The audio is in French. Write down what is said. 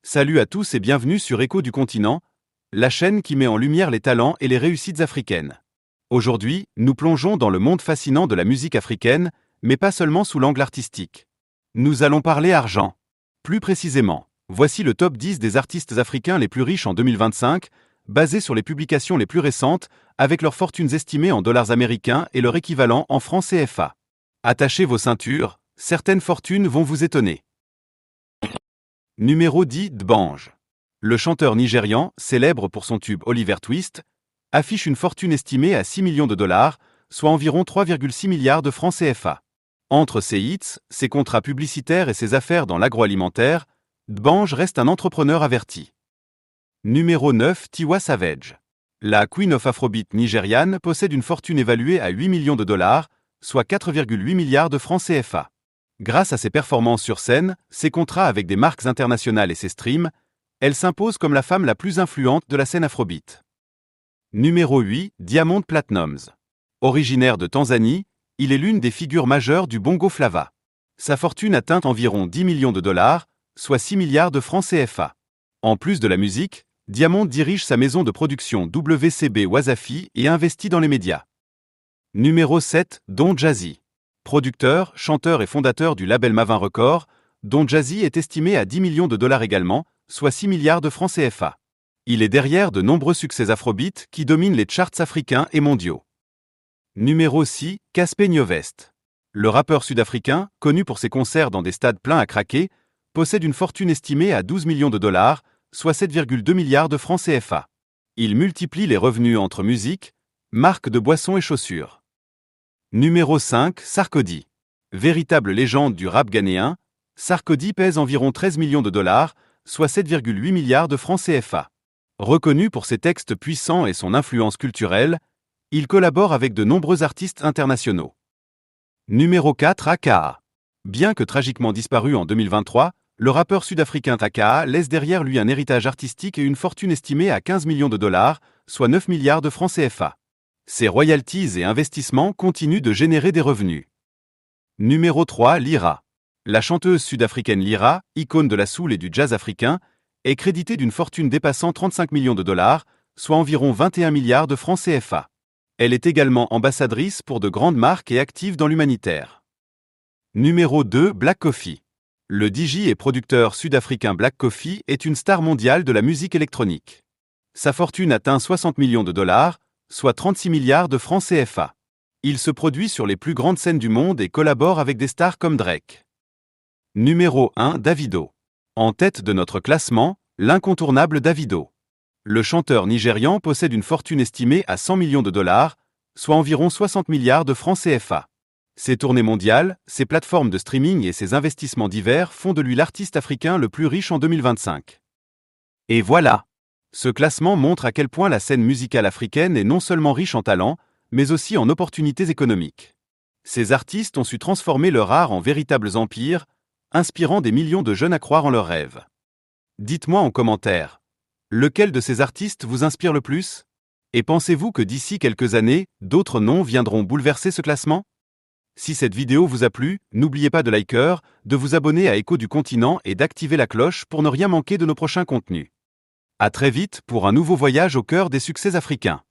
Salut à tous et bienvenue sur Écho du continent, la chaîne qui met en lumière les talents et les réussites africaines. Aujourd'hui, nous plongeons dans le monde fascinant de la musique africaine, mais pas seulement sous l'angle artistique. Nous allons parler argent. Plus précisément, voici le top 10 des artistes africains les plus riches en 2025, basé sur les publications les plus récentes, avec leurs fortunes estimées en dollars américains et leur équivalent en francs CFA. Attachez vos ceintures, certaines fortunes vont vous étonner. Numéro 10, D'banj. Le chanteur nigérian, célèbre pour son tube Oliver Twist, affiche une fortune estimée à 6 millions de dollars, soit environ 3,6 milliards de francs CFA. Entre ses hits, ses contrats publicitaires et ses affaires dans l'agroalimentaire, D'banj reste un entrepreneur averti. Numéro 9, Tiwa Savage. La Queen of Afrobeat nigériane possède une fortune évaluée à 8 millions de dollars, soit 4,8 milliards de francs CFA. Grâce à ses performances sur scène, ses contrats avec des marques internationales et ses streams, elle s'impose comme la femme la plus influente de la scène afrobeat. Numéro 8, Diamond Platnumz. Originaire de Tanzanie, il est l'une des figures majeures du Bongo Flava. Sa fortune atteint environ 10 millions de dollars, soit 6 milliards de francs CFA. En plus de la musique, Diamond dirige sa maison de production WCB Wasafi et investit dans les médias. Numéro 7, Don Jazzy. Producteur, chanteur et fondateur du label Mavin Records, Don Jazzy est estimé à 10 millions de dollars également, soit 6 milliards de francs CFA. Il est derrière de nombreux succès afrobeat qui dominent les charts africains et mondiaux. Numéro 6, Casper Nyovest. Le rappeur sud-africain, connu pour ses concerts dans des stades pleins à craquer, possède une fortune estimée à 12 millions de dollars, soit 7,2 milliards de francs CFA. Il multiplie les revenus entre musique, marques de boissons et chaussures. Numéro 5, Sarkodie. Véritable légende du rap ghanéen, Sarkodie pèse environ 13 millions de dollars, soit 7,8 milliards de francs CFA. Reconnu pour ses textes puissants et son influence culturelle, il collabore avec de nombreux artistes internationaux. Numéro 4, Aka. Bien que tragiquement disparu en 2023, le rappeur sud-africain Aka laisse derrière lui un héritage artistique et une fortune estimée à 15 millions de dollars, soit 9 milliards de francs CFA. Ses royalties et investissements continuent de générer des revenus. Numéro 3, Lyra. La chanteuse sud-africaine Lyra, icône de la soul et du jazz africain, est créditée d'une fortune dépassant 35 millions de dollars, soit environ 21 milliards de francs CFA. Elle est également ambassadrice pour de grandes marques et active dans l'humanitaire. Numéro 2, Black Coffee. Le DJ et producteur sud-africain Black Coffee est une star mondiale de la musique électronique. Sa fortune atteint 60 millions de dollars, soit 36 milliards de francs CFA. Il se produit sur les plus grandes scènes du monde et collabore avec des stars comme Drake. Numéro 1, Davido. En tête de notre classement, l'incontournable Davido. Le chanteur nigérian possède une fortune estimée à 100 millions de dollars, soit environ 60 milliards de francs CFA. Ses tournées mondiales, ses plateformes de streaming et ses investissements divers font de lui l'artiste africain le plus riche en 2025. Et voilà! Ce classement montre à quel point la scène musicale africaine est non seulement riche en talents, mais aussi en opportunités économiques. Ces artistes ont su transformer leur art en véritables empires, inspirant des millions de jeunes à croire en leurs rêves. Dites-moi en commentaire, lequel de ces artistes vous inspire le plus? Et pensez-vous que d'ici quelques années, d'autres noms viendront bouleverser ce classement? Si cette vidéo vous a plu, n'oubliez pas de liker, de vous abonner à Écho du continent et d'activer la cloche pour ne rien manquer de nos prochains contenus. À très vite pour un nouveau voyage au cœur des succès africains.